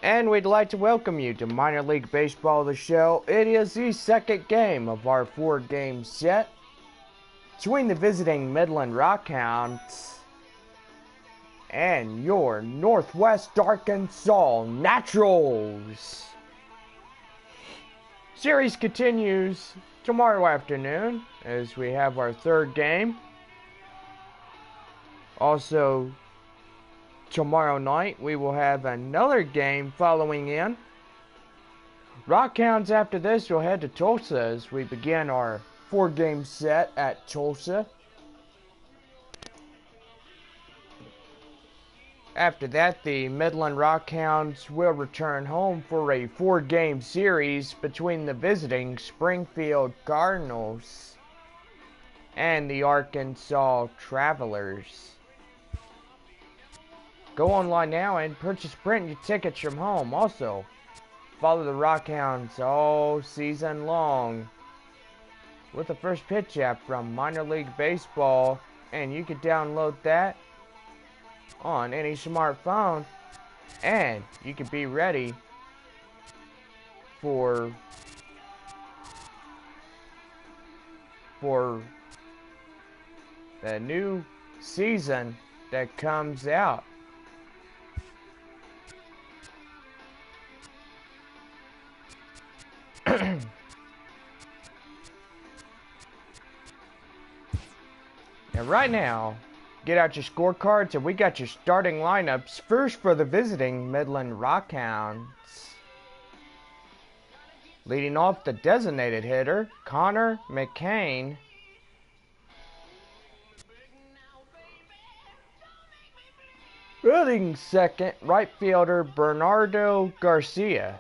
And we'd like to welcome you to Minor League Baseball, the show. It is the second game of our 4-game set between the visiting Midland Rockhounds and your Northwest Arkansas Naturals. Series continues tomorrow afternoon as we have our third game. Also, tomorrow night we will have another game following in. Rockhounds after this will head to Tulsa as we begin our 4-game set at Tulsa. After that, the Midland Rockhounds will return home for a 4-game series between the visiting Springfield Cardinals and the Arkansas Travelers. Go online now and print your tickets from home. Also, follow the Rockhounds all season long with the First Pitch app from Minor League Baseball, and you can download that on any smartphone, and you can be ready for the new season that comes out. And right now, get out your scorecards and we got your starting lineups. First for the visiting Midland Rockhounds. Leading off, the designated hitter, Connor McCain. Batting second, right fielder, Bernardo Garcia.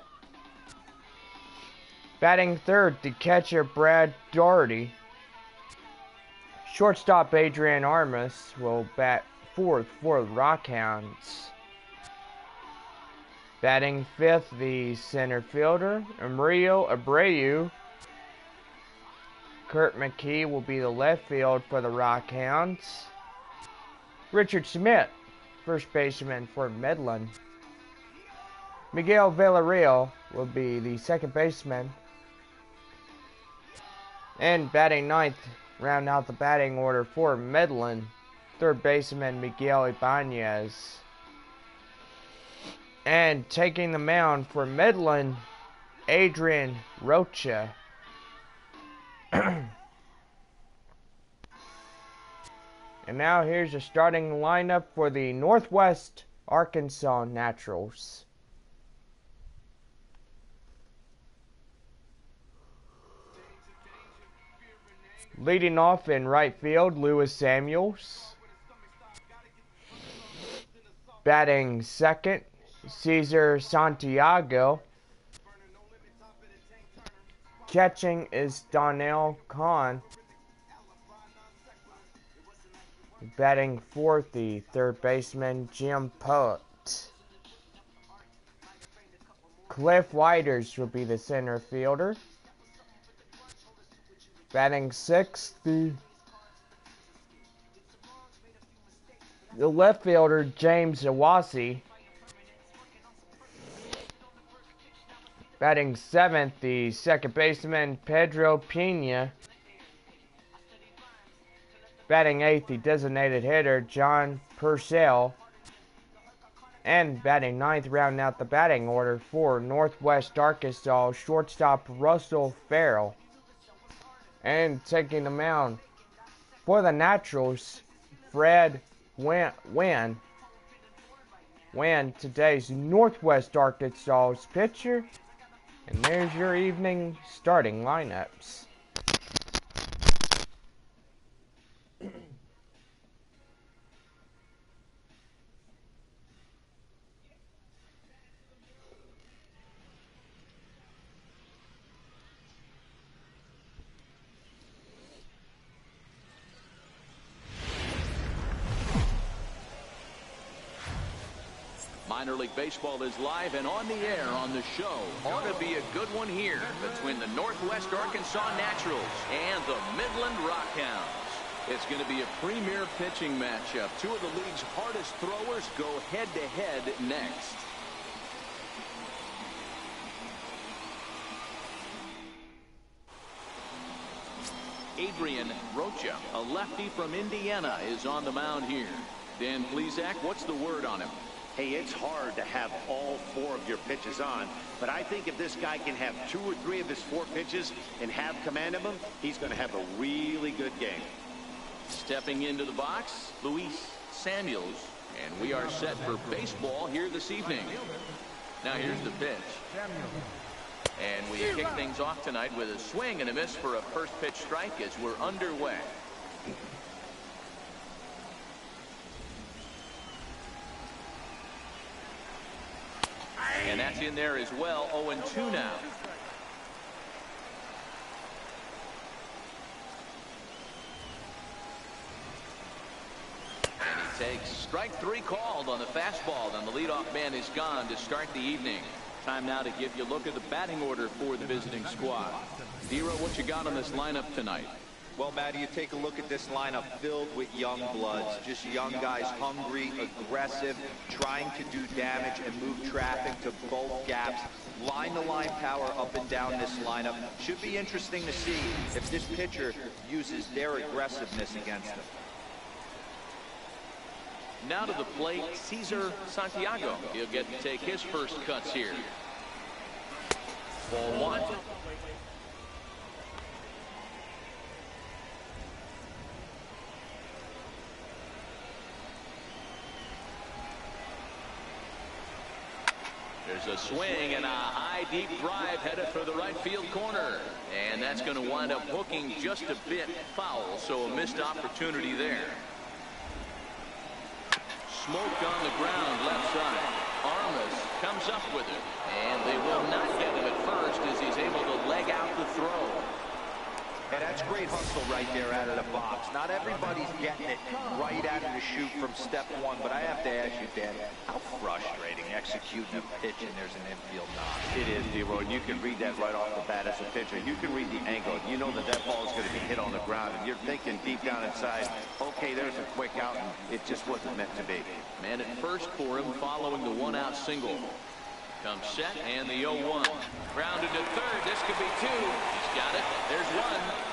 Batting third, the catcher, Brad Doherty. Shortstop Adrian Armas will bat fourth for the Rockhounds. Batting fifth, the center fielder, Emilio Abreu. Kurt McKee will be the left field for the Rockhounds. Richard Smith, first baseman for Midland. Miguel Villarreal will be the second baseman. And batting ninth, round out the batting order for Midland, third baseman Miguel Ibanez. And taking the mound for Midland, Adrian Rocha. And now here's the starting lineup for the Northwest Arkansas Naturals. Leading off in right field, Lewis Samuels. Batting second, Cesar Santiago. Catching is Donnell Kahn. Batting fourth, the third baseman, Jim Poet. Cliff Whiters will be the center fielder. Batting sixth, the left fielder, James Iwasi. Batting seventh, the second baseman, Pedro Pena. Batting eighth, the designated hitter, John Purcell. And batting ninth, rounding out the batting order for Northwest Arkansas, shortstop Russell Farrell. And taking the mound for the Naturals, Fred Wynn, today's Northwest Arkansas's pitcher. And there's your evening starting lineups. Minor League Baseball is live and on the air on the show. Ought to be a good one here between the Northwest Arkansas Naturals and the Midland Rockhounds. It's going to be a premier pitching matchup. Two of the league's hardest throwers go head-to-head next. Adrian Rocha, a lefty from Indiana, is on the mound here. Dan Plesac, what's the word on him? Hey, it's hard to have all 4 of your pitches on, but I think if this guy can have 2 or 3 of his 4 pitches and have command of them, he's going to have a really good game. Stepping into the box, Luis Samuels, and we are set for baseball here this evening. Now here's the pitch. And we kick things off tonight with a swing and a miss for a first pitch strike as we're underway. And that's in there as well. 0-2 now. And he takes strike 3 called on the fastball. Then the leadoff man is gone to start the evening. Time now to give you a look at the batting order for the visiting squad. Zero, what you got on this lineup tonight? Well, Matty, you take a look at this lineup filled with young bloods. Just young guys, hungry, aggressive, trying to do damage and move traffic to both gaps. Line-to-line power up and down this lineup. Should be interesting to see if this pitcher uses their aggressiveness against them. Now to the plate, Cesar Santiago. He'll get to take his first cuts here. Ball 1. There's a swing and a high deep drive headed for the right field corner. And that's going to wind up hooking just a bit foul, so a missed opportunity there. Smoked on the ground left side. Armas comes up with it. And they will not get him at first as he's able to leg out the throw. And that's great hustle right there out of the box. Not everybody's getting it right out of the chute from step 1, but I have to ask you, Dan, how frustrating executing a pitch and there's an infield knock. It is, D-Roy, and you can read that right off the bat as a pitcher. You can read the angle. You know that that ball is going to be hit on the ground, and you're thinking deep down inside, okay, there's a quick out, and it just wasn't meant to be. Man at first for him following the 1-out single. Comes set and the 0-1. Grounded to third. This could be 2. He's got it. There's 1.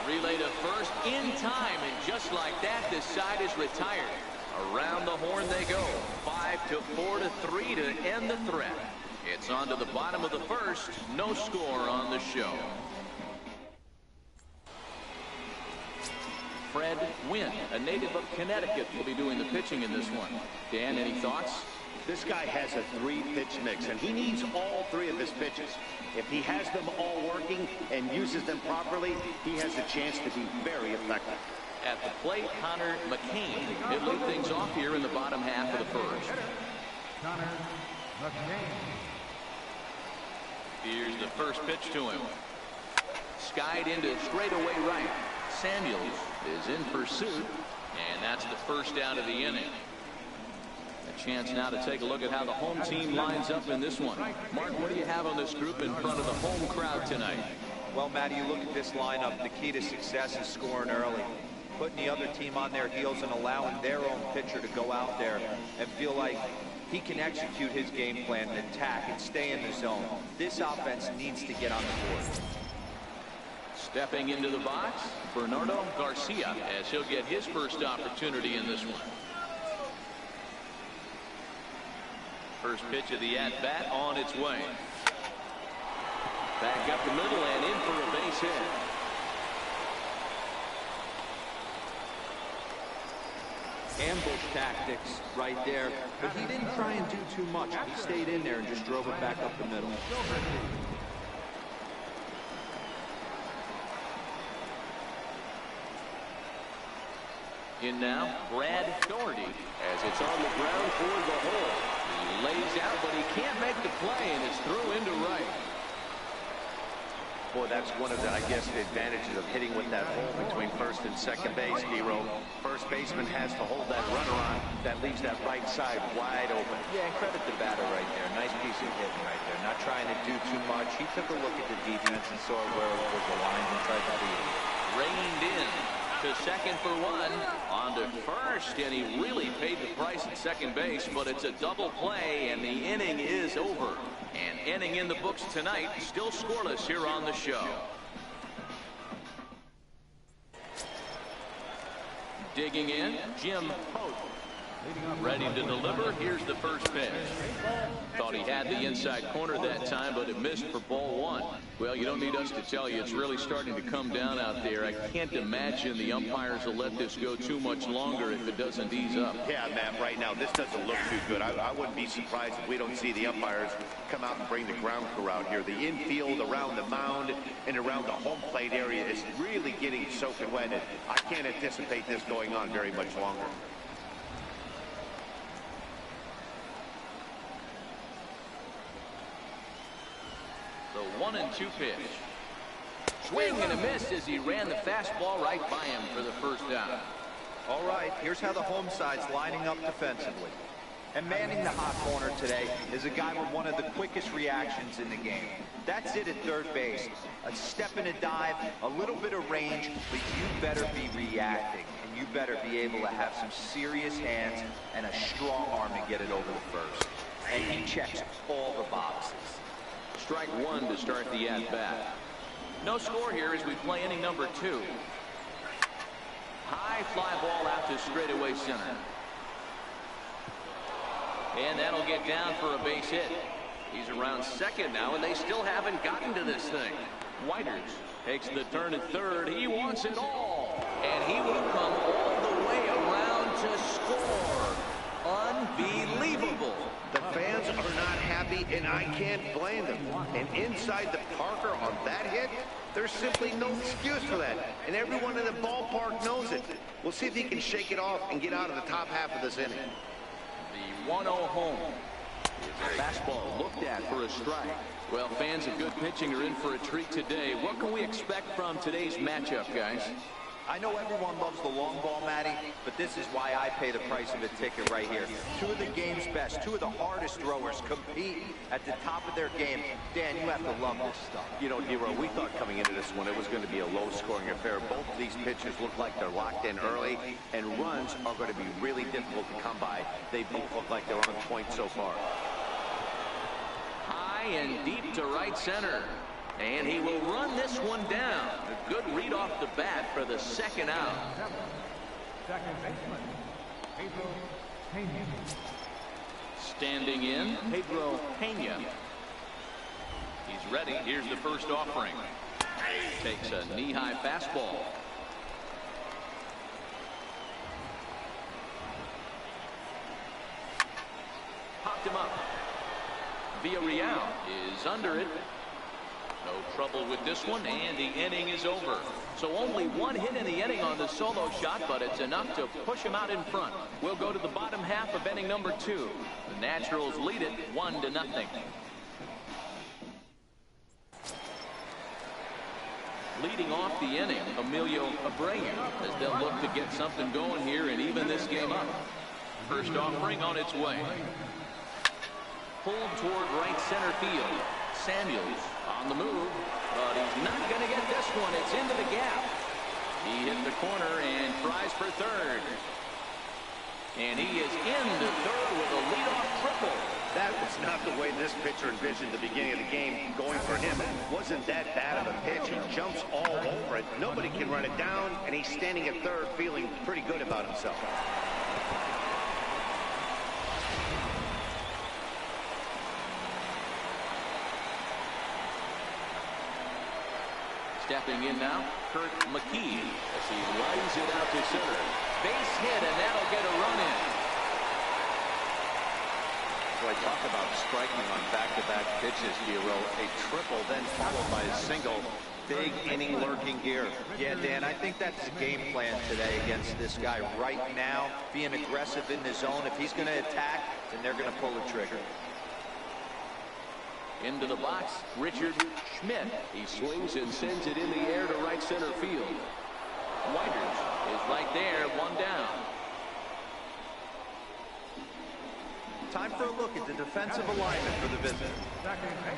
Relay to first in time. And just like that, this side is retired. Around the horn they go. 5-4-3 to end the threat. It's on to the bottom of the first. No score on the show. Fred Wynn, a native of Connecticut, will be doing the pitching in this one. Dan, any thoughts? This guy has a 3-pitch mix, and he needs all 3 of his pitches. If he has them all working and uses them properly, he has a chance to be very effective. At the plate, Connor McCain. He'll lead things off here in the bottom half of the first. Connor McCain. Here's the first pitch to him. Skied into straightaway right. Samuels is in pursuit, and that's the first out of the inning. A chance now to take a look at how the home team lines up in this one. Mark, what do you have on this group in front of the home crowd tonight? Well, Matty, you look at this lineup, the key to success is scoring early. Putting the other team on their heels and allowing their own pitcher to go out there and feel like he can execute his game plan and attack and stay in the zone. This offense needs to get on the board. Stepping into the box, Bernardo Garcia, as he'll get his first opportunity in this one. First pitch of the at-bat on its way. Back up the middle and in for a base hit. Ambush tactics right there, but he didn't try and do too much. He stayed in there and just drove it back up the middle. In now, Brad Doherty, as it's on the ground for the hole. He lays out, but he can't make the play, and it's through into right. Boy, that's one of the, I guess, the advantages of hitting with that hole between first and second base, Nero. First baseman has to hold that runner on. That leaves that right side wide open. Yeah, and credit the batter right there. Nice piece of hitting right there. Not trying to do too much. He took a look at the defense and saw where it was aligned and tried to beat it. Reined in to second for 1. On to first, and he really paid the price at second base, but it's a double play, and the inning is over. An inning in the books tonight, still scoreless here on the show. Digging in, Jim Pope. Ready to deliver. Here's the first pitch. Thought he had the inside corner that time, but it missed for ball one. Well, you don't need us to tell you, it's really starting to come down out there. I can't imagine the umpires will let this go too much longer if it doesn't ease up. Yeah, Matt, right now, this doesn't look too good. I wouldn't be surprised if we don't see the umpires come out and bring the ground crew out here. The infield around the mound and around the home plate area is really getting soaking wet. And I can't anticipate this going on very much longer. The 1-2 pitch. Swing and a miss as he ran the fastball right by him for the first down. All right, here's how the home side's lining up defensively. And manning the hot corner today is a guy with one of the quickest reactions in the game. That's it at third base. A step and a dive, a little bit of range, but you better be reacting. And you better be able to have some serious hands and a strong arm to get it over the first. And he checks all the boxes. Strike one to start the at-bat. No score here as we play inning number 2. High fly ball out to straightaway center. And that'll get down for a base hit. He's around second now, and they still haven't gotten to this thing. Whiters takes the turn at third. He wants it all. And he will come all the way around to score. Unbelievable. The fans are not happy, and I can't blame them. And inside the Parker on that hit, there's simply no excuse for that. And everyone in the ballpark knows it. We'll see if he can shake it off and get out of the top half of this inning. The 1-0 home. The fastball looked at for a strike. Well, fans of good pitching are in for a treat today. What can we expect from today's matchup, guys? I know everyone loves the long ball, Matty, but this is why I pay the price of a ticket right here. Two of the game's best, two of the hardest throwers compete at the top of their game. Dan, you have to love this stuff. You know, Nero, we thought coming into this one it was going to be a low-scoring affair. Both of these pitchers look like they're locked in early, and runs are going to be really difficult to come by. They both look like they're on point so far. High and deep to right center. And he will run this one down. A good read off the bat for the second out. Second baseman, Pedro Pena. Standing in, Pedro Pena. He's ready. Here's the first offering. Takes a knee-high fastball. Popped him up. Villarreal is under it. No trouble with this one, and the inning is over. So only one hit in the inning on the solo shot, but it's enough to push him out in front. We'll go to the bottom half of inning number 2. The Naturals lead it 1-0. Leading off the inning, Emilio Abreu, as they'll look to get something going here and even this game up. First offering on its way. Pulled toward right center field. Samuels on the move, but he's not going to get this one. It's into the gap. He hit the corner and tries for third. And he is into third with a leadoff triple. That was not the way this pitcher envisioned the beginning of the game going for him. It wasn't that bad of a pitch. He jumps all over it. Nobody can run it down, and he's standing at third feeling pretty good about himself. Stepping in now, Kurt McKee as he lines it out to center. Base hit, and that'll get a run in. So I talk about striking on back-to-back pitches, Hero. A triple, then followed by a single. Big inning lurking here. Yeah, Dan, I think that's the game plan today against this guy right now. Being aggressive in the zone. If he's going to attack, then they're going to pull the trigger. Into the box, Richard Schmidt. He swings and sends it in the air to right center field. Whiters is right there, one down. Time for a look at the defensive alignment for the visitor.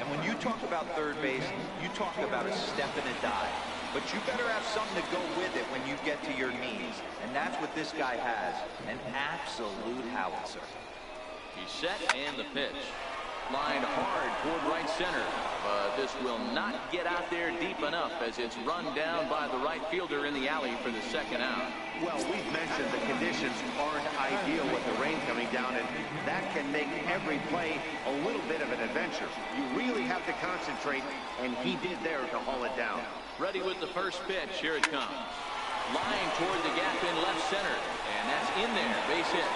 And when you talk about third base, you talk about a step and a dive. But you better have something to go with it when you get to your knees. And that's what this guy has, an absolute howitzer. He's set, and the pitch. Lined hard toward right center. But this will not get out there deep enough as it's run down by the right fielder in the alley for the second out. Well, we've mentioned the conditions aren't ideal with the rain coming down, and that can make every play a little bit of an adventure. You really have to concentrate, and he did there to haul it down. Ready with the first pitch. Here it comes. Lying toward the gap in left center, and that's in there. Base hit.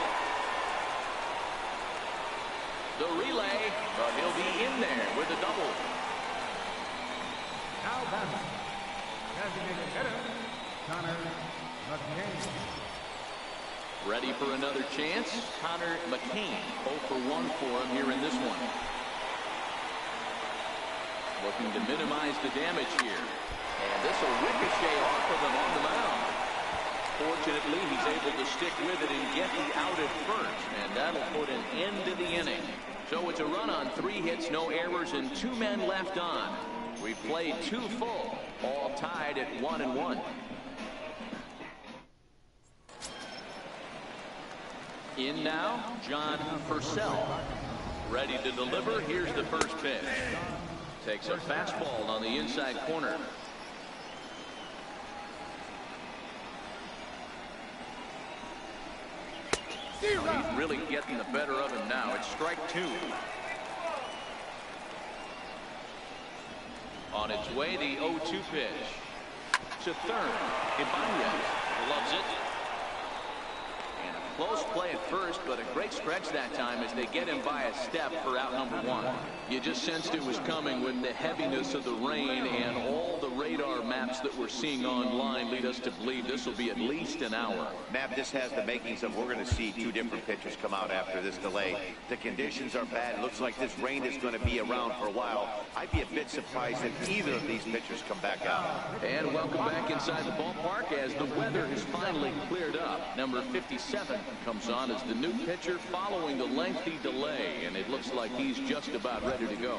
The relay, but he'll be in there with a double. Now batting. Designated hitter, Connor McCain. Ready for another chance. Connor McCain, 0 for 1 for him here in this one. Looking to minimize the damage here. And this will ricochet off of him on the mound. Fortunately, he's able to stick with it and get the out at first. And that'll put an end to the inning. So it's a run on 3 hits, no errors, and 2 men left on. We played 2 full, all tied at 1-1. In now, John Purcell. Ready to deliver. Here's the first pitch. Takes a fastball on the inside corner. Well, he's really getting the better of him now. It's strike 2. On its way, the 0-2 pitch. To third. Ibanez loves it. And a close play at first, but a great stretch that time as they get him by a step for out number 1. You just sensed it was coming with the heaviness of the rain, and all the radar maps that we're seeing online lead us to believe this will be at least an hour. Matt, this has the makings of we're going to see 2 different pitchers come out after this delay. The conditions are bad. It looks like this rain is going to be around for a while. I'd be a bit surprised if either of these pitchers come back out. And welcome back inside the ballpark as the weather has finally cleared up. Number 57 comes on as the new pitcher following the lengthy delay, and it looks like he's just about ready to go.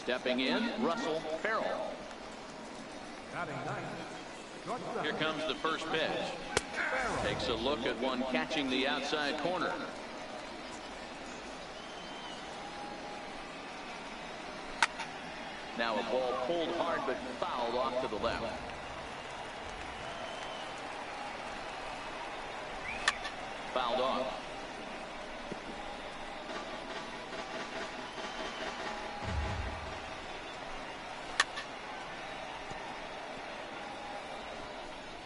Stepping in, Russell Farrell. Here comes the first pitch. Takes a look at one catching the outside corner. Now a ball pulled hard but fouled off to the left. Fouled off.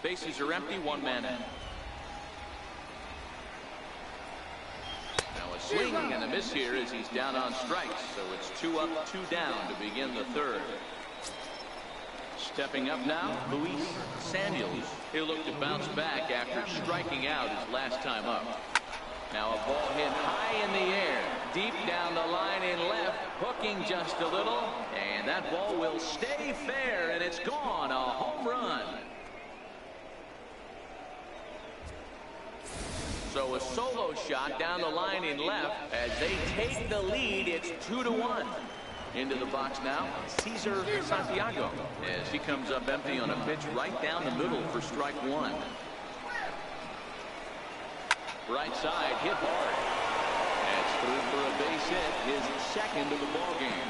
Bases are empty, 1 man in. Now a swing and a miss here as he's down on strikes, so it's 2 up, 2 down to begin the third. Stepping up now, Luis Samuels. He'll look to bounce back after striking out his last time up. Now a ball hit high in the air, deep down the line in left, hooking just a little, and that ball will stay fair, and it's gone, a home run. So a solo shot down the line in left as they take the lead. It's 2-1. Into the box now, Cesar Santiago as he comes up empty on a pitch right down the middle for strike 1. Right side hit hard. That's through for a base hit, his second of the ball game.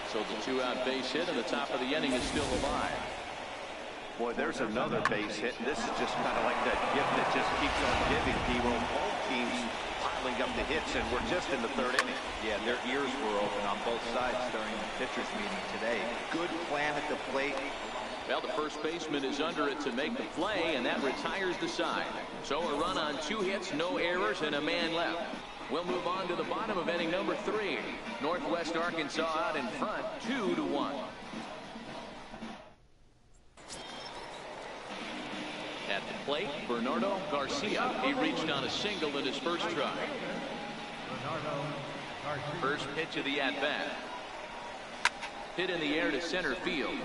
So the 2-out base hit and the top of the inning is still alive. Boy, there's another base hit, and this is just kind of like that gift that just keeps on giving, P-Roll. Both teams piling up the hits, and we're just in the third inning. Yeah, their ears were open on both sides during the pitchers meeting today. Good plan at the plate. Well, the first baseman is under it to make the play, and that retires the side. So a run on 2 hits, no errors, and a man left. We'll move on to the bottom of inning number 3. Northwest Arkansas out in front, 2-1. At the plate, Bernardo Garcia. He reached on a single in his first try. First pitch of the at-bat. Hit in the air to center field.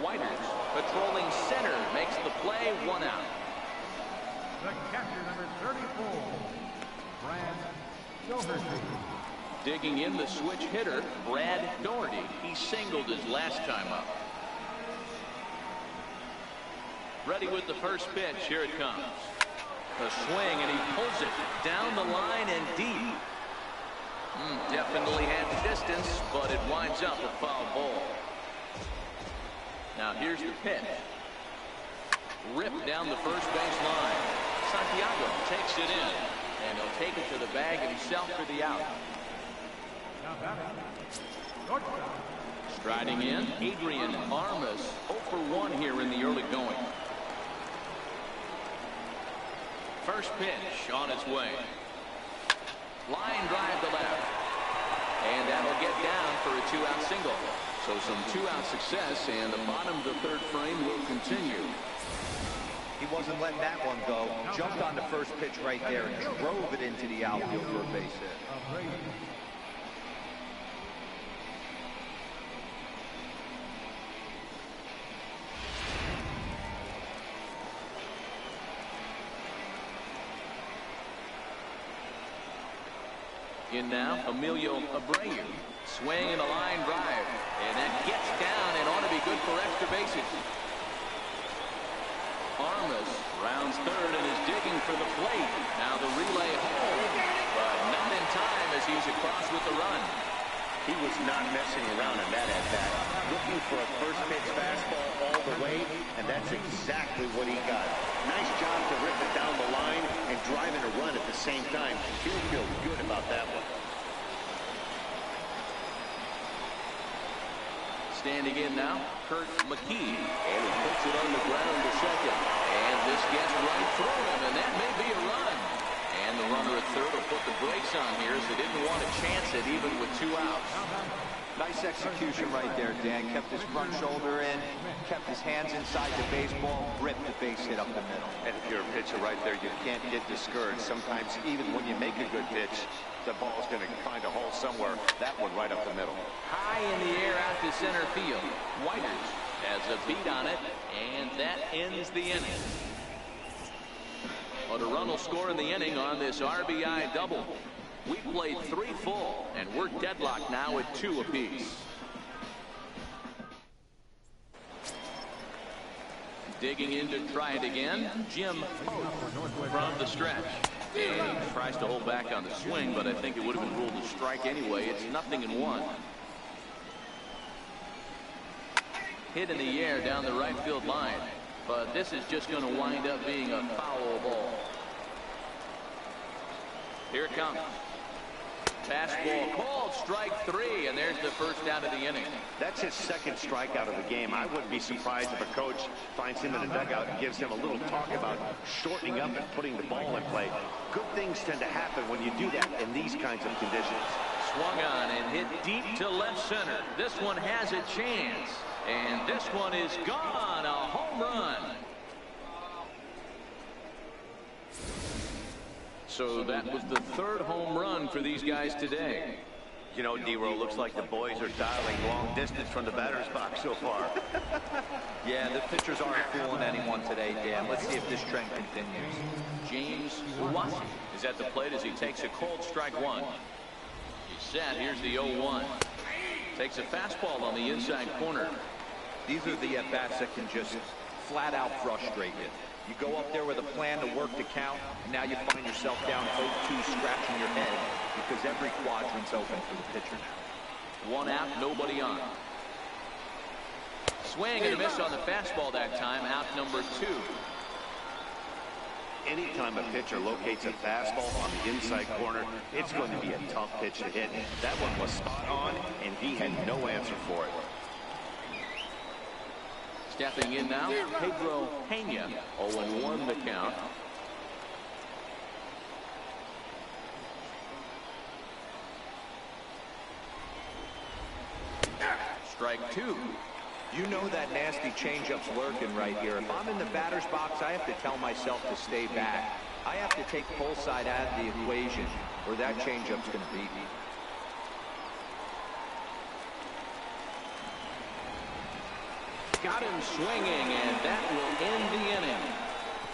Whiters patrolling center makes the play, 1 out. The catcher, number 34, Brad Doherty. Digging in the switch hitter, Brad Doherty. He singled his last time up. Ready with the first pitch. Here it comes. A swing, and he pulls it down the line and deep. Definitely had distance, but it winds up a foul ball. Now here's the pitch. Ripped down the first base line. Santiago takes it in, and he'll take it to the bag himself for the out. Striding in, Adrian Armas, 0 for 1 here in the early going. First pitch on its way. Line drive to left. And that'll get down for a 2-out single. So some 2-out success, and the bottom of the third frame will continue. He wasn't letting that one go. Jumped on the first pitch right there and drove it into the outfield for a base hit. In now, Emilio Abreu. Swing and a line drive. And that gets down and ought to be good for extra bases. Armas rounds third and is digging for the plate. Now the relay home, but not in time as he's across with the run. He was not messing around in that at-bat. Looking for a first pitch fastball all the way, and that's exactly what he got. Nice job to rip it down the line and driving a run at the same time. He'll feel good about that one. Standing in now, Kurt McKee. And he puts it on the ground to second. And this gets right through him, and that may be a run. And the runner at third will put the brakes on here as they didn't want to chance it even with 2 outs. Nice execution right there, Dan. Kept his front shoulder in, kept his hands inside the baseball, ripped the base hit up the middle. And if you're a pitcher right there, you can't get discouraged. Sometimes even when you make a good pitch, the ball's going to find a hole somewhere. That one right up the middle. High in the air out to center field. Whiters has a beat on it, and that ends the inning. But a run will score in the inning on this RBI double. We played 3 full, and we're deadlocked now at 2 apiece. Digging in to try it again, Jim from the stretch. And he tries to hold back on the swing, but I think it would have been ruled a strike anyway. It's 0-1. Hit in the air down the right field line. But this is just going to wind up being a foul ball. Here it comes. Fastball called, strike 3, and there's the first out of the inning. That's his second strikeout of the game. I wouldn't be surprised if a coach finds him in a dugout and gives him a little talk about shortening up and putting the ball in play. Good things tend to happen when you do that in these kinds of conditions. Swung on and hit deep to left center. This one has a chance, and this one is gone. A home run. So that was the 3rd home run for these guys today. You know, D-Roll, looks like the boys are dialing long distance from the batter's box so far. Yeah, the pitchers aren't fooling anyone today, Dan. Let's see if this trend continues. James Uwasi is at the plate as he takes a cold strike 1. He's set. Here's the 0-1. Takes a fastball on the inside corner. These are the at-bats that can just flat out frustrate you. You go up there with a plan to work the count, and now you find yourself down 0-2 scratching your head. because every quadrant's open for the pitcher now. One out, nobody on. Swing and a miss on the fastball that time, out number 2. Anytime a pitcher locates a fastball on the inside corner, it's going to be a tough pitch to hit. That one was spot on, and he had no answer for it. Stepping in now, Pedro Pena, 0-1 the count. Strike 2. You know that nasty changeup's lurking right here. If I'm in the batter's box, I have to tell myself to stay back. I have to take pull side out of the equation, or that changeup's going to beat me. Got him swinging, and that will end the inning.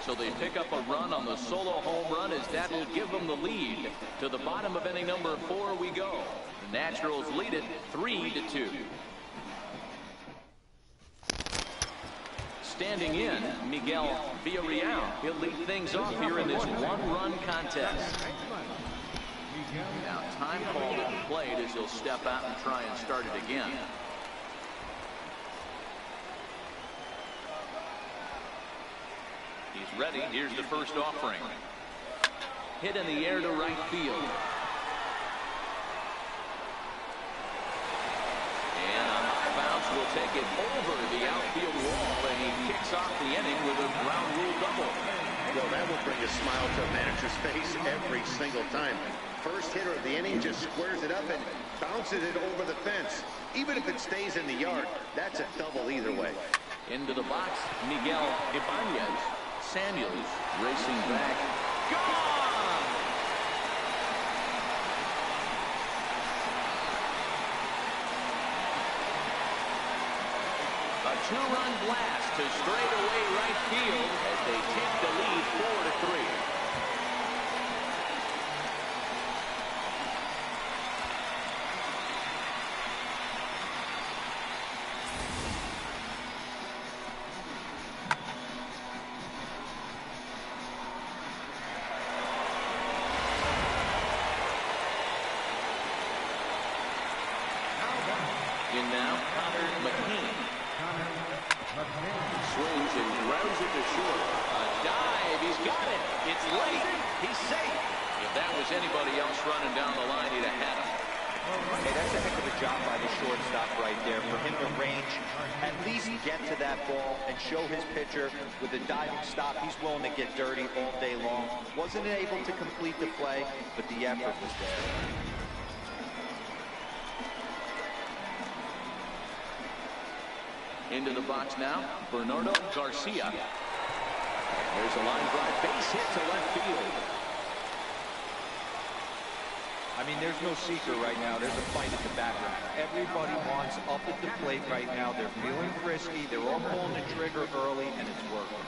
So they pick up a run on the solo home run, as that will give them the lead. To the bottom of inning number 4 we go. The Naturals lead it 3-2. Standing in, Miguel Villarreal. He'll lead things off here in this one-run contest. Now time called at the plate as he'll step out and try and start it again. He's ready. Here's the first offering. Hit in the air to right field. And on high bounce will take it over the outfield wall, and he kicks off the inning with a ground rule double. Well, that will bring a smile to a manager's face every single time. First hitter of the inning just squares it up and bounces it over the fence. Even if it stays in the yard, that's a double either way. Into the box, Miguel Ibanez. Samuels racing back. Gone! A 2-run blast to straightaway right field as they take the lead 4-3. In now, Connor McKean. Swings and grounds it to short. A dive. He's got it. It's late. He's safe. If that was anybody else running down the line, he'd have had him. Hey, that's a heck of a job by the shortstop right there. For him to range, at least get to that ball and show his pitcher with a diving stop. He's willing to get dirty all day long. Wasn't able to complete the play, but the effort was there. Into the box now, Bernardo Garcia. There's a line drive base hit to left field. I mean, there's no secret right now. There's a fight at the background. Everybody wants up at the plate right now. They're feeling frisky. They're all pulling the trigger early, and it's working.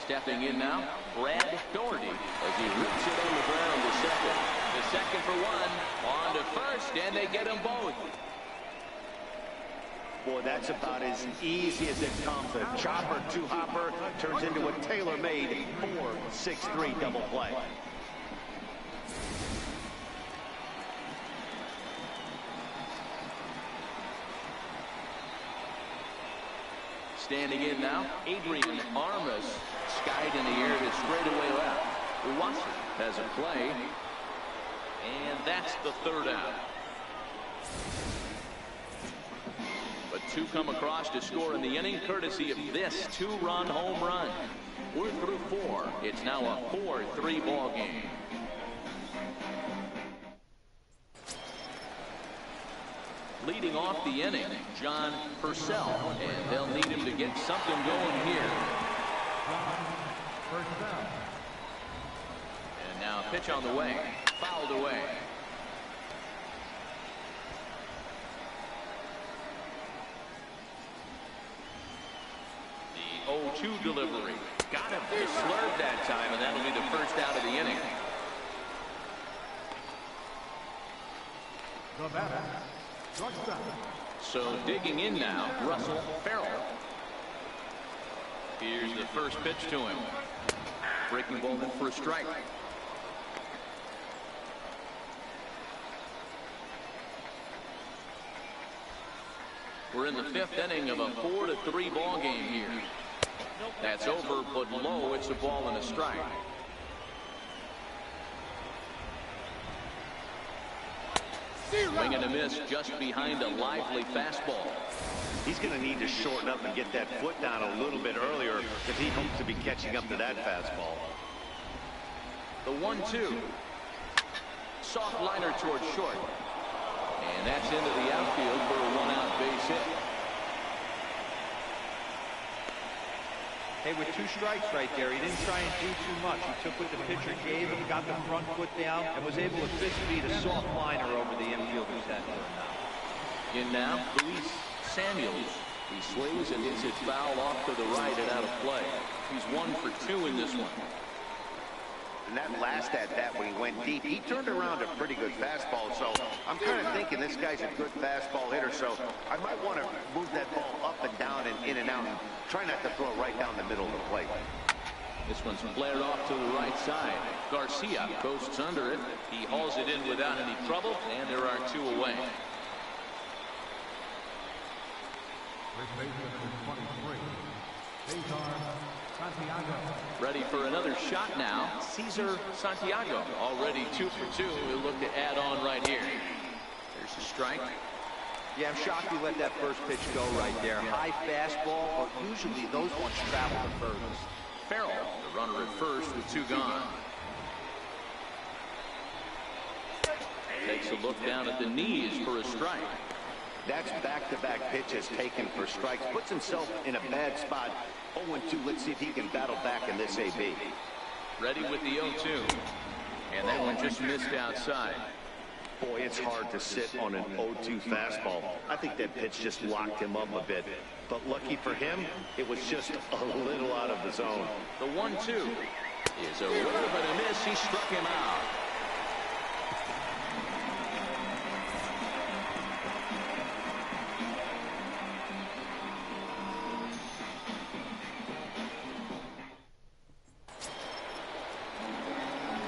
Stepping in now, Brad Doherty as he rips it on the ground to second. The second for one, on to first, and they get them both. Boy, that's about as easy as it comes. A chopper two-hopper turns into a tailor-made 4-6-3 double play. Standing in now, Adrian Armas, skied in the air to straightaway left. Watson has a play, and that's the third out. But two come across to score in the inning, courtesy of this 2-run home run. We're through 4. It's now a 4-3 ball game. Leading off the inning, John Purcell, and they'll need him to get something going here. And now a pitch on the way, fouled away. The 0-2 delivery. Got him to slurve that time, and that'll be the first out of the inning. The batter, shortstop, So digging in now, Russell Farrell. Here's the first pitch to him. Breaking ball in for a strike. We're in the 5th inning of a 4-3 ball game here. That's over, but low. It's a ball and a strike. Swing and a miss just behind a lively fastball. He's going to need to shorten up and get that foot down a little bit earlier if he hopes to be catching up to that fastball. The 1-2. Soft liner towards short. And that's into the outfield for a 1-out base hit. Hey, with 2 strikes right there, he didn't try and do too much. He took what the pitcher gave him, got the front foot down, and was able to feed a soft liner over the infielder's head for him now. In now, Luis Samuels. He swings and hits it foul off to the right and out of play. He's 1 for 2 in this one. And that last at-bat when he went deep, he turned around a pretty good fastball. So I'm kind of thinking this guy's a good fastball hitter. So I might want to move that ball up and down and in and out and try not to throw it right down the middle of the plate. This one's flared off to the right side. Garcia coasts under it. He hauls it in without any trouble, and there are 2 away. First baseman number 23, Cesar Santiago. Ready for another shot now. Cesar Santiago already 2 for 2. He'll look to add on right here. There's a strike. Yeah, I'm shocked he let that first pitch go right there. High fastball, but usually those ones travel the furthest. Farrell, the runner at first with 2 gone. Takes a look down at the knees for a strike. That's back-to-back pitches taken for strikes. Puts himself in a bad spot. 0-2. Let's see if he can battle back in this AB. Ready with the 0-2. And that one just missed outside. Boy, it's hard to sit on an 0-2 fastball. I think that pitch just locked him up a bit. But lucky for him, it was just a little out of the zone. The 1-2 is a whiff and a miss. He struck him out.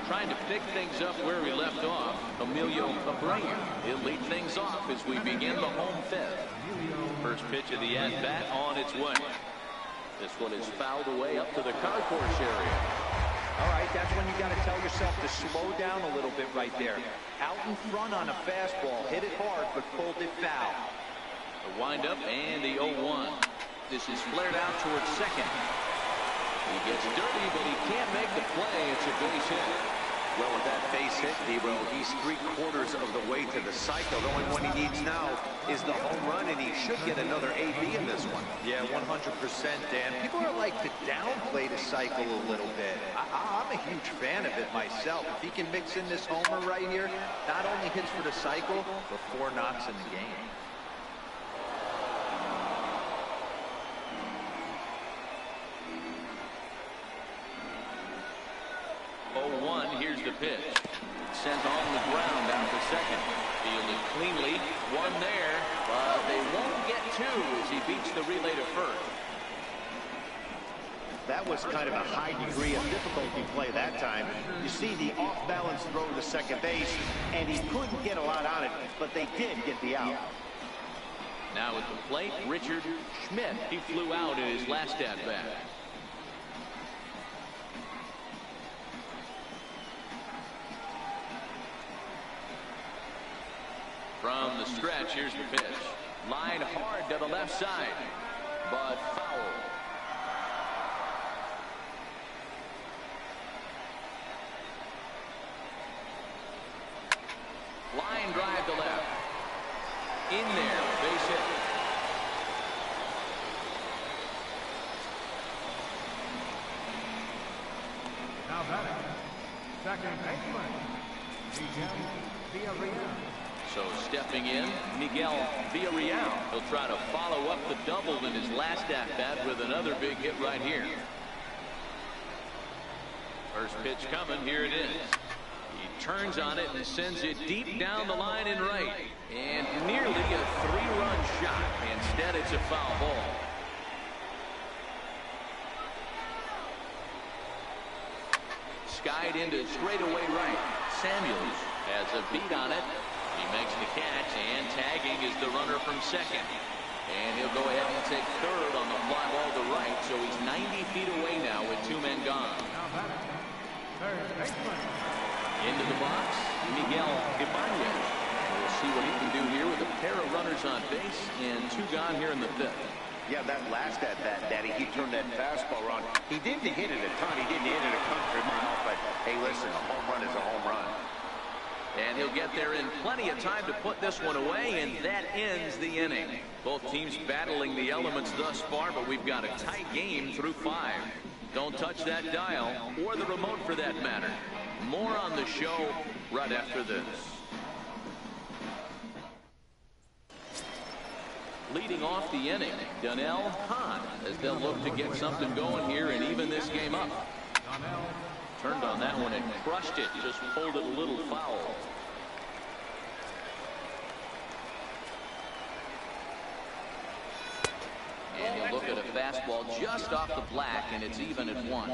Trying to pick things up where we left off, Emilio Abreu. He'll lead things off as we begin the home 5th. First pitch of the at-bat on its way. This one is fouled away up to the concourse area. All right, that's when you got to tell yourself to slow down a little bit right there. Out in front on a fastball, hit it hard, but pulled it foul. The windup and the 0-1. This is flared out towards second. He gets dirty, but he can't make the play. It's a base hit. Well, with that base hit, Debo, he's 3/4 of the way to the cycle. The only one he needs now is the home run, and he should get another AB in this one. Yeah, 100%, Dan. People are like to downplay the cycle a little bit. I'm a huge fan of it myself. If he can mix in this homer right here, not only hits for the cycle, but 4 knocks in the game. Here's the pitch. Sent on the ground out to second. Fielded cleanly. 1 there, but they won't get 2 as he beats the relay to first. That was kind of a high degree of difficulty play that time. You see the off-balance throw to second base, and he couldn't get a lot on it, but they did get the out. Now at the plate, Richard Schmidt. He flew out in his last at-bat. From the stretch, here's the pitch. Line hard to the left side, but foul. Line drive to left. In there, base hit. Now batting, second baseman, Miguel Villarreal. So stepping in, Miguel Villarreal. He'll try to follow up the double in his last at-bat with another big hit right here. First pitch coming, here it is. He turns on it and sends it deep down the line in right. And nearly a 3-run shot. Instead, it's a foul ball. Skied into straightaway right. Samuels has a beat on it. He makes the catch, and tagging is the runner from second. And he'll go ahead and take third on the fly ball to right, so he's 90 feet away now with 2 men gone. Into the box, Miguel Ibanez. We'll see what he can do here with a pair of runners on base and 2 gone here in the 5th. Yeah, that last at bat, Daddy, he turned that fastball around. He didn't hit it a ton. He didn't hit it a country mile, but hey, listen, a home run is a home run. And he'll get there in plenty of time to put this one away, and that ends the inning. Both teams battling the elements thus far, but we've got a tight game through 5. Don't touch that dial, or the remote for that matter. More on the show right after this. Leading off the inning, Donnell Hahn, as they'll look to get something going here and even this game up. Turned on that one and crushed it, just pulled it a little foul. And he'll look at a fastball just off the black, and it's even at 1.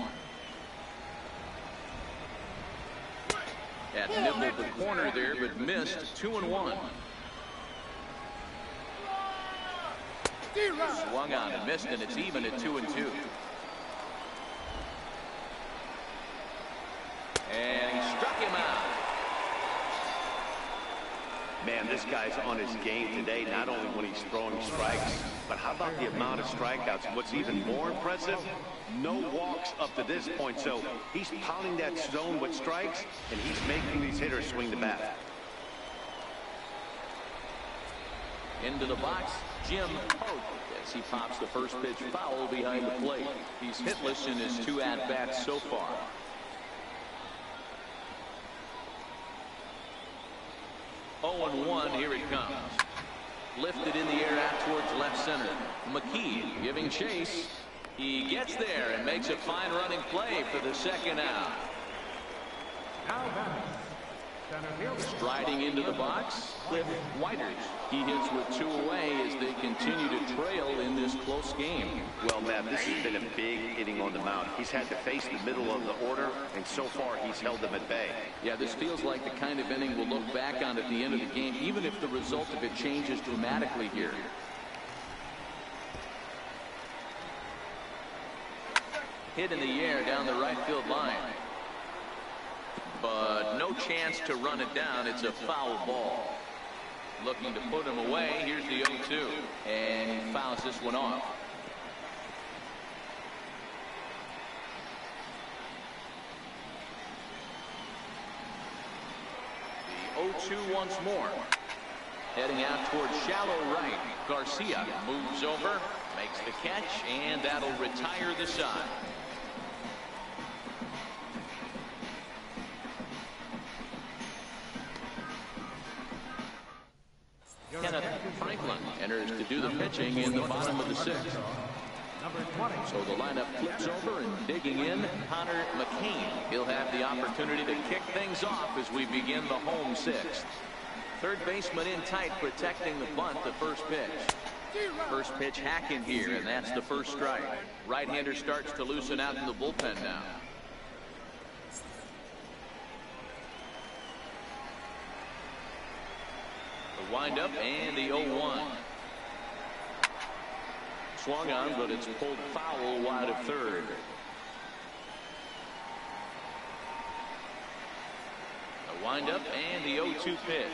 That nibbled the corner there, but missed. 2-1. Swung on and missed, and it's even at 2-2. And he struck him out. Man, this guy's on his game today, not only when he's throwing strikes, but how about the amount of strikeouts? What's even more impressive, no walks up to this point. So he's pounding that zone with strikes, and he's making these hitters swing the bat. Into the box, Jim Pope, as he pops the first pitch foul behind the plate. He's hitless in his 2 at-bats so far. Oh, and 1, here it comes. Lifted in the air out towards left center. McKee giving chase. He gets there and makes a fine running play for the 2nd out. Striding into the box, Cliff Whiters. He hits with 2 away as they continue to trail in this close game. Well, Matt, this has been a big inning on the mound. He's had to face the middle of the order, and so far he's held them at bay. Yeah, this feels like the kind of inning we'll look back on at the end of the game, even if the result of it changes dramatically here. Hit in the air down the right field line. But no chance to run it down. It's a foul ball. Looking to put him away. Here's the 0-2. And he fouls this one off. The 0-2 once more. Heading out towards shallow right. Garcia moves over, makes the catch, and that'll retire the side. Kenneth Franklin enters to do the pitching in the bottom of the 6th. So the lineup flips over, and digging in, Connor McCain. He'll have the opportunity to kick things off as we begin the home 6th. Third baseman in tight, protecting the bunt, the first pitch. First pitch hack in here, and that's the first strike. Right-hander starts to loosen out in the bullpen now. The windup and the 0-1. Swung on, but it's pulled foul wide of third. The windup and the 0-2 pitch.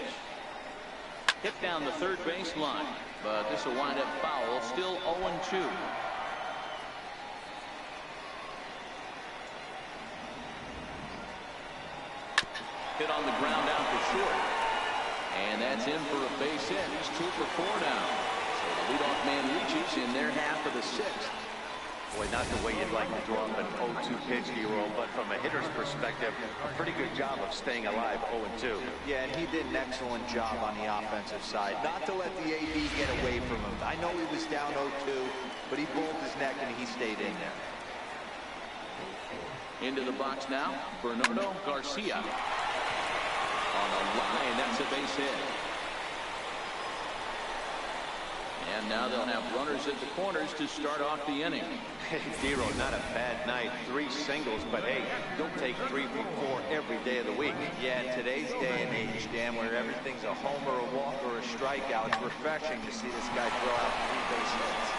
Hit down the third base line, but this will wind up foul. Still 0-2. Hit on the ground out for short. And that's in for a base hit. He's 2 for 4 now. So the leadoff man reaches in their half of the 6th. Boy, not the way you'd like to draw up an 0-2 pitch, Hero, but from a hitter's perspective, a pretty good job of staying alive 0-2. Yeah, and he did an excellent job on the offensive side. Not to let the AD get away from him. I know he was down 0-2, but he pulled his neck and he stayed in there. Into the box now, Bernardo Garcia. On the line, that's a base hit. And now they'll have runners at the corners to start off the inning. Zero, not a bad night. 3 singles, but hey, don't take 3 from 4 every day of the week. Yeah, in today's day and age, Dan, where everything's a homer, a walk, or a strikeout, it's refreshing to see this guy throw out 3 base hits.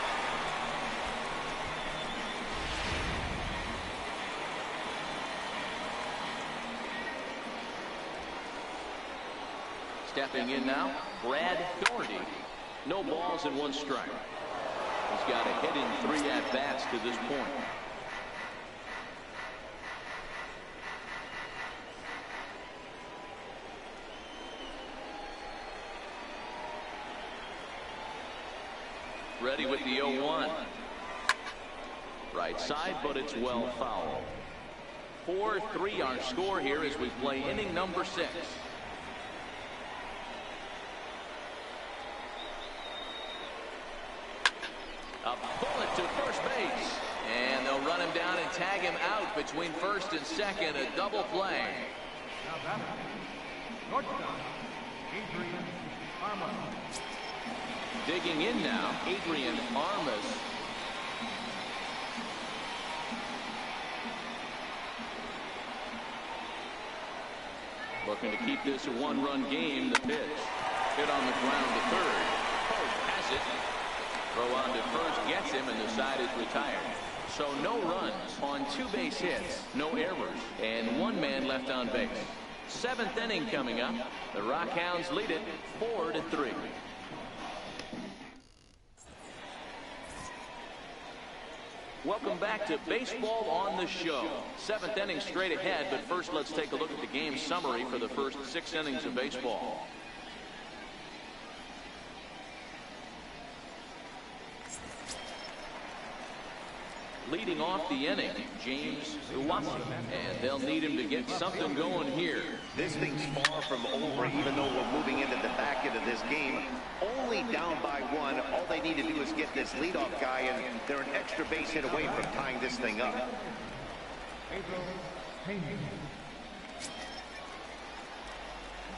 Stepping in now, Brad Doherty. No balls and 1 strike. He's got a hit in 3 at-bats to this point. Ready with the 0-1. Right side, but it's well foul. 4-3 our score here as we play inning number 6. A bullet to first base. And they'll run him down and tag him out between first and second. A double play. Now batting, shortstop, Adrian Armas. Digging in now, Adrian Armas. Looking to keep this a 1-run game. The pitch. Hit on the ground to third. Post has it. Throw on to first gets him, and the side is retired. So no runs on 2 base hits, no errors, and 1 man left on base. 7th inning coming up. The Rockhounds lead it 4-3. Welcome back to Baseball on the Show. 7th inning straight ahead, but first let's take a look at the game summary for the first 6 innings of baseball. Leading off the inning, James Iwasa, and they'll need him to get something going here. This thing's far from over, even though we're moving into the back end of this game. Only down by 1. All they need to do is get this leadoff guy, and they're an extra base hit away from tying this thing up.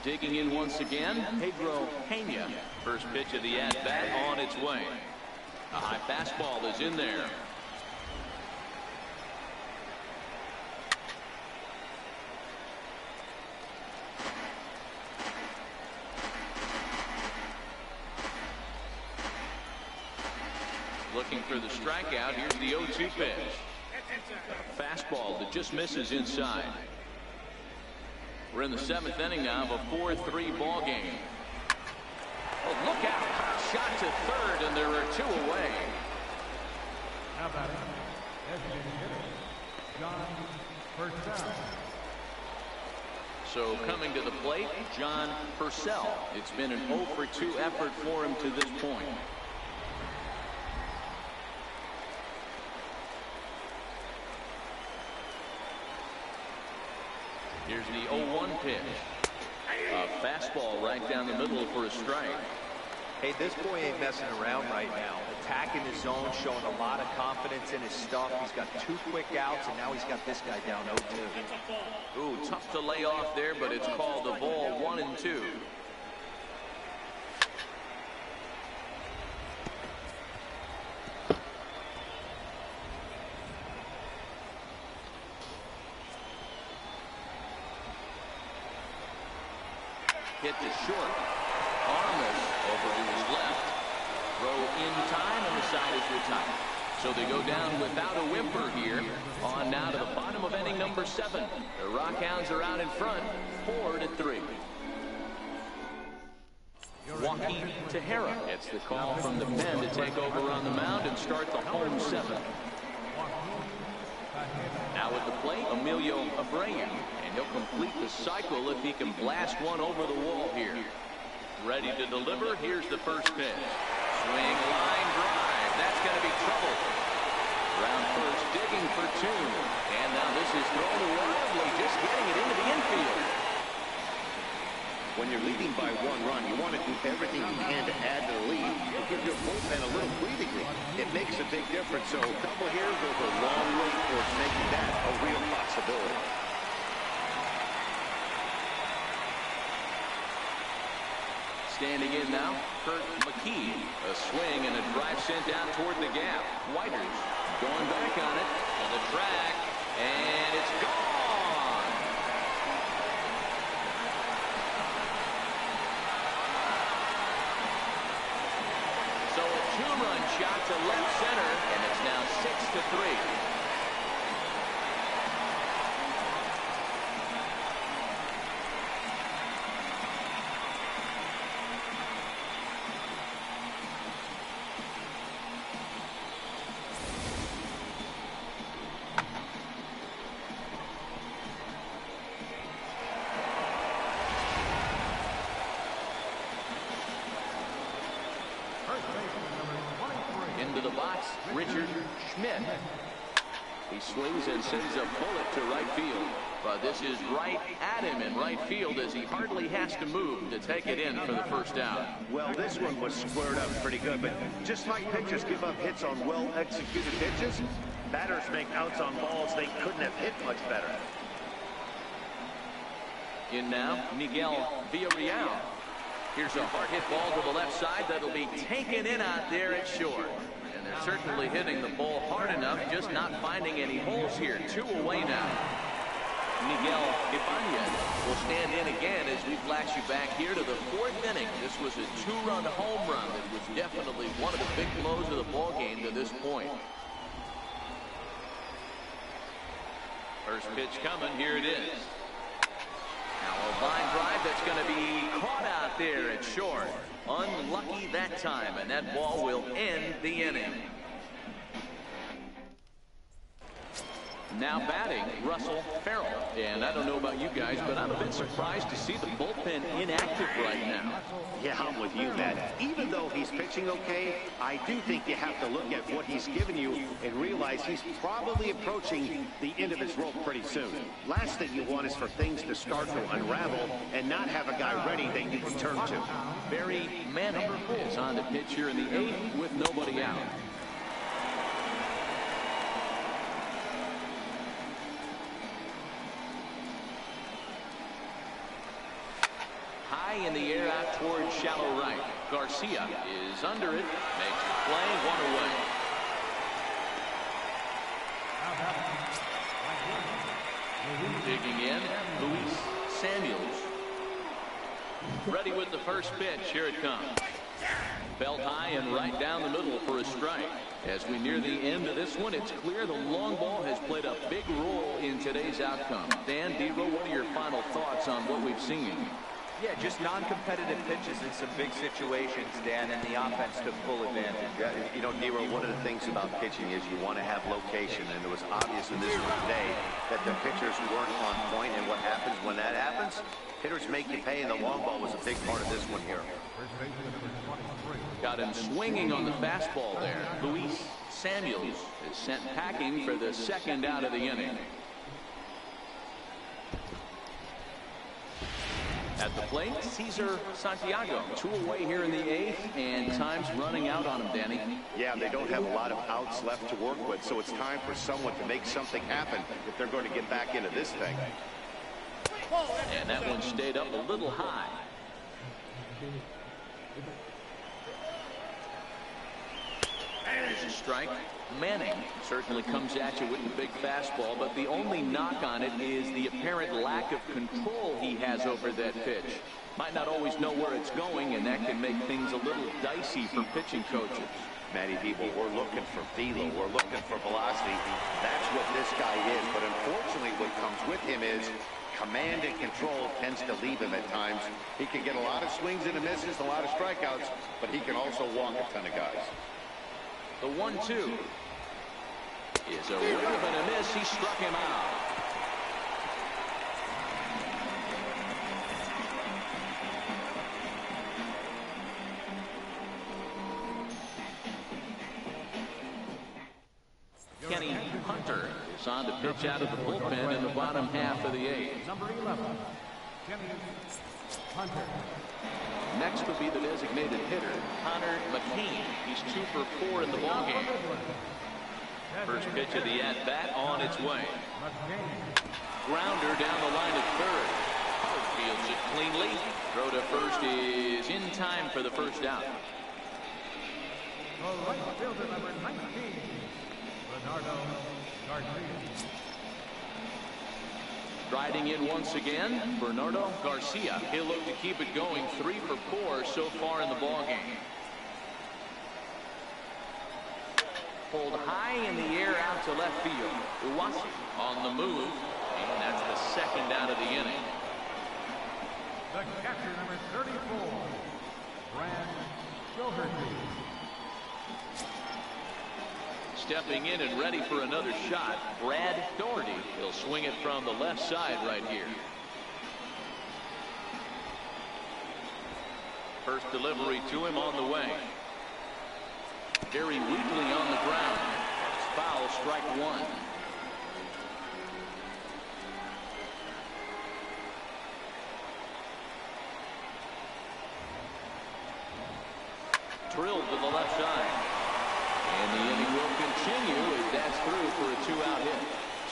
Digging in once again, Pedro Pena. First pitch of the at-bat on its way. A high fastball is in there. Looking for the strikeout. Here's the 0-2 pitch. A fastball that just misses inside. We're in the 7th inning now of a 4-3 ball game. Oh, look out. Hot shot to third, and there are 2 away. Now batting, designated hitter, John Purcell. So coming to the plate, John Purcell. It's been an 0-for-2 effort for him to this point. Here's the 0-1 pitch. A fastball right down the middle for a strike. Hey, this boy ain't messing around right now. Attacking the zone, showing a lot of confidence in his stuff. He's got 2 quick outs, and now he's got this guy down 0-2. Ooh, tough to lay off there, but it's called a ball 1-2. Hit to short. Armas over to his left. Throw in time, and the side is retired. So they go down without a whimper here. On now to the bottom of inning number 7. The Rockhounds are out in front, 4-3. Joaquin Tejera gets the call from the pen to take over on the mound and start the home 7th. Now at the plate, Emilio Abreu, and he'll complete the cycle if he can blast one over the wall here. Ready to deliver. Here's the first pitch. Swing, line drive. That's going to be trouble. Round first, digging for 2. And now this is thrown wildly, just getting it into the infield. When you're leading by 1 run, you want to do everything you can to add to the lead to give your bullpen a little breathing room. It makes a big difference, so double here goes a long way towards making that a real possibility. Standing in now, Kurt McKee. A swing and a drive sent down toward the gap. Whiters going back on it on the track, and it's gone. So a two-run shot to left center, and it's now 6-3. Into the box, Richard Schmidt. He swings and sends a bullet to right field. But this is right at him in right field as he hardly has to move to take it in for the first out. Well, this one was squared up pretty good, but just like pitchers give up hits on well-executed pitches, batters make outs on balls they couldn't have hit much better. In now, Miguel Villarreal. Here's a hard hit ball to the left side that'll be taken in out there at short. And they're certainly hitting the ball hard enough, just not finding any holes here. 2 away now. Miguel Ibanez will stand in again as we flash you back here to the 4th inning. This was a 2-run home run that was definitely one of the big blows of the ball game to this point. First pitch coming, here it is. Now a line drive that's going to be caught out there at short. Unlucky that time, and that ball will end the inning. Now batting, Russell Farrell. And I don't know about you guys, but I'm a bit surprised to see the bullpen inactive right now. Yeah, I'm with you, Matt. Even though he's pitching okay, I do think you have to look at what he's given you and realize he's probably approaching the end of his rope pretty soon. Last thing you want is for things to start to unravel and not have a guy ready that you can turn to. Barry Manning is on the pitch here in the 8th with nobody out. In the air out towards shallow right. Garcia is under it, makes the play, 1 away. Digging in, Luis Samuels. Ready with the first pitch. Here it comes. Felt high and right down the middle for a strike. As we near the end of this one, it's clear the long ball has played a big role in today's outcome. Dan, D-Row, what are your final thoughts on what we've seen? Yeah, just non-competitive pitches in some big situations, Dan, and the offense took full advantage. Yeah, you know, Nero, one of the things about pitching is you want to have location, and it was obvious in this one today that the pitchers weren't on point, and what happens when that happens? Hitters make you pay, and the long ball was a big part of this one here. Got him swinging on the fastball there. Luis Samuels is sent packing for the 2nd out of the inning. At the plate, Cesar Santiago. 2 away here in the 8th, and time's running out on him, Danny. Yeah, they don't have a lot of outs left to work with, so it's time for someone to make something happen if they're going to get back into this thing. And that one stayed up a little high. There's a strike. Manning certainly comes at you with the big fastball, but the only knock on it is the apparent lack of control he has over that pitch. Might not always know where it's going, and that can make things a little dicey for pitching coaches. Many people, we're looking for velo, we're looking for velocity. That's what this guy is, but unfortunately what comes with him is command and control tends to leave him at times. He can get a lot of swings and misses, a lot of strikeouts, but he can also walk a ton of guys. The 1-2 is a whiff and a miss. He struck him out. Kenny Hunter is on to pitch out of the bullpen in the bottom half of the 8th. Number 11, Kenny Hunter. Next would be the designated hitter, Connor McCain. He's 2 for 4 in the ballgame. First pitch of the at-bat on its way. Grounder down the line at third. Fields it cleanly. Throw to first is in time for the first down. The right fielder, number 19, Bernardo Garcia. Riding in once again, Bernardo Garcia. He'll look to keep it going, 3 for 4 so far in the ballgame. Pulled high in the air out to left field. Uwasi on the move, and that's the second down of the inning. The catcher, number 34, Brad Doherty. Stepping in and ready for another shot, Brad Doherty. He'll swing it from the left side right here. First delivery to him on the way. Very weakly on the ground. It's foul, strike 1. Drilled to the left side. And the inning will continue as that's through for a 2-out hit.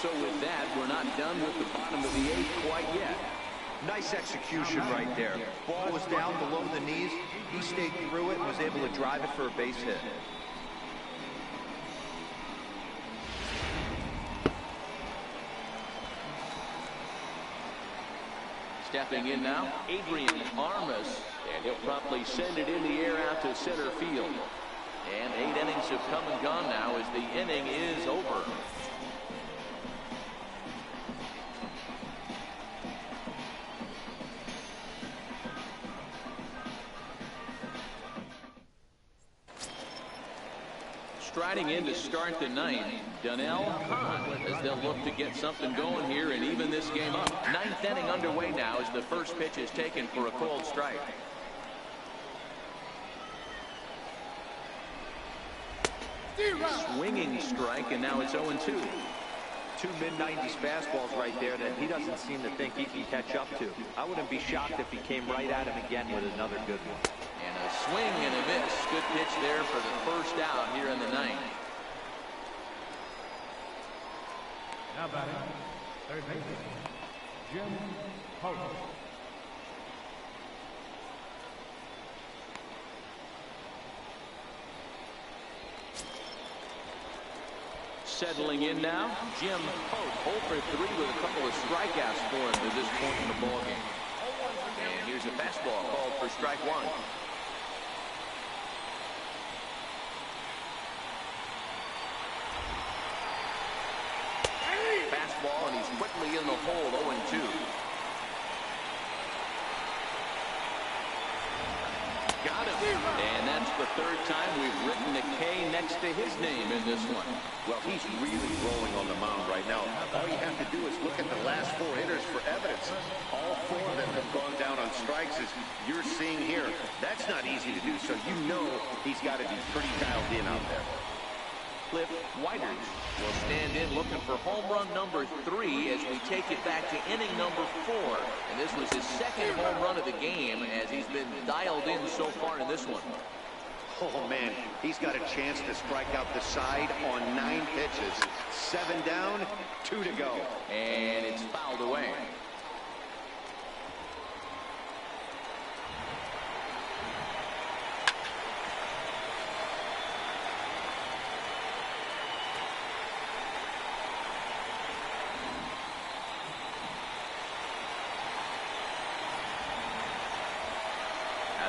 So with that, we're not done with the bottom of the 8th quite yet. Nice execution right there. Ball was down below the knees. He stayed through it and was able to drive it for a base hit. Stepping in now, Adrian Armas, and he'll promptly send it in the air out to center field. And 8 innings have come and gone now as the inning is over. Striding in to start the 9th, Donnell Hahn, as they'll look to get something going here and even this game up. 9th inning underway now as the first pitch is taken for a cold strike. Swinging strike, and now it's 0-2. 2 mid-90s fastballs right there that he doesn't seem to think he can catch up to. I wouldn't be shocked if he came right at him again with another good one. And a swing and a miss. Good pitch there for the first out here in the 9th. Now batting, third baseman, Jim Hope. Settling in now, Jim Hope. 0 for 3 with a couple of strikeouts for him to this point in the ballgame. And here's a fastball called for strike 1. Fastball, and he's quickly in the hole, 0-2. Got him. And that's the 3rd time we've written a K next to his name in this one. Well, he's really rolling on the mound right now. All you have to do is look at the last 4 hitters for evidence. All 4 of them have gone down on strikes, as you're seeing here. That's not easy to do, so you know he's got to be pretty dialed in out there. Cliff Whiters will stand in looking for home run number 3 as we take it back to inning number 4. And this was his 2nd home run of the game as he's been dialed in so far in this one. Oh, man, he's got a chance to strike out the side on 9 pitches. 7 down, 2 to go. And it's fouled away.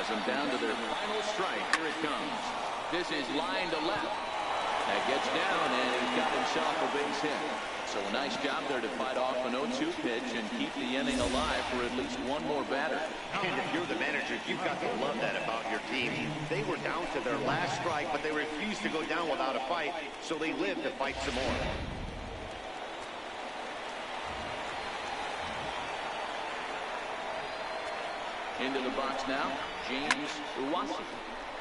Them down to their final strike. Here it comes. This is line to left. That gets down, and he's got himself a base hit. So a nice job there to fight off an 0-2 pitch and keep the inning alive for at least one more batter. And if you're the manager, you've got to love that about your team. They were down to their last strike, but they refused to go down without a fight, so they lived to fight some more. Into the box now, James Uwasi.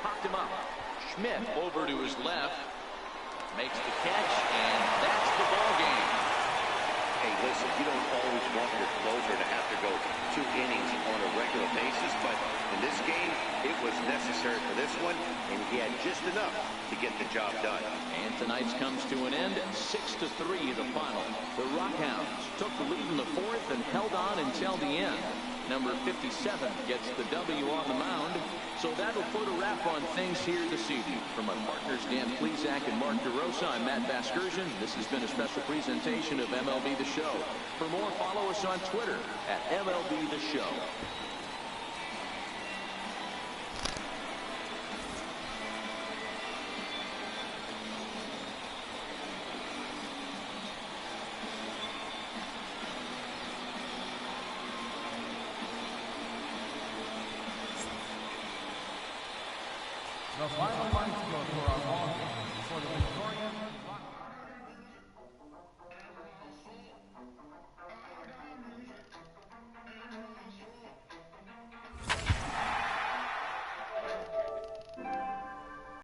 Popped him up. Schmidt over to his left. Makes the catch, and that's the ball game. Hey, listen, you don't always want your closer to have to go 2 innings on a regular basis, but in this game, it was necessary for this one, and he had just enough to get the job done. And tonight's comes to an end, 6-3 the final. The Rockhounds took the lead in the 4th and held on until the end. Number 57 gets the W on the mound. So that'll put a wrap on things here this evening. From our partners Dan Plesac and Mark DeRosa, I'm Matt Vasgersian. This has been a special presentation of MLB The Show. For more, follow us on Twitter at MLB The Show. The final lights go for our ball game for the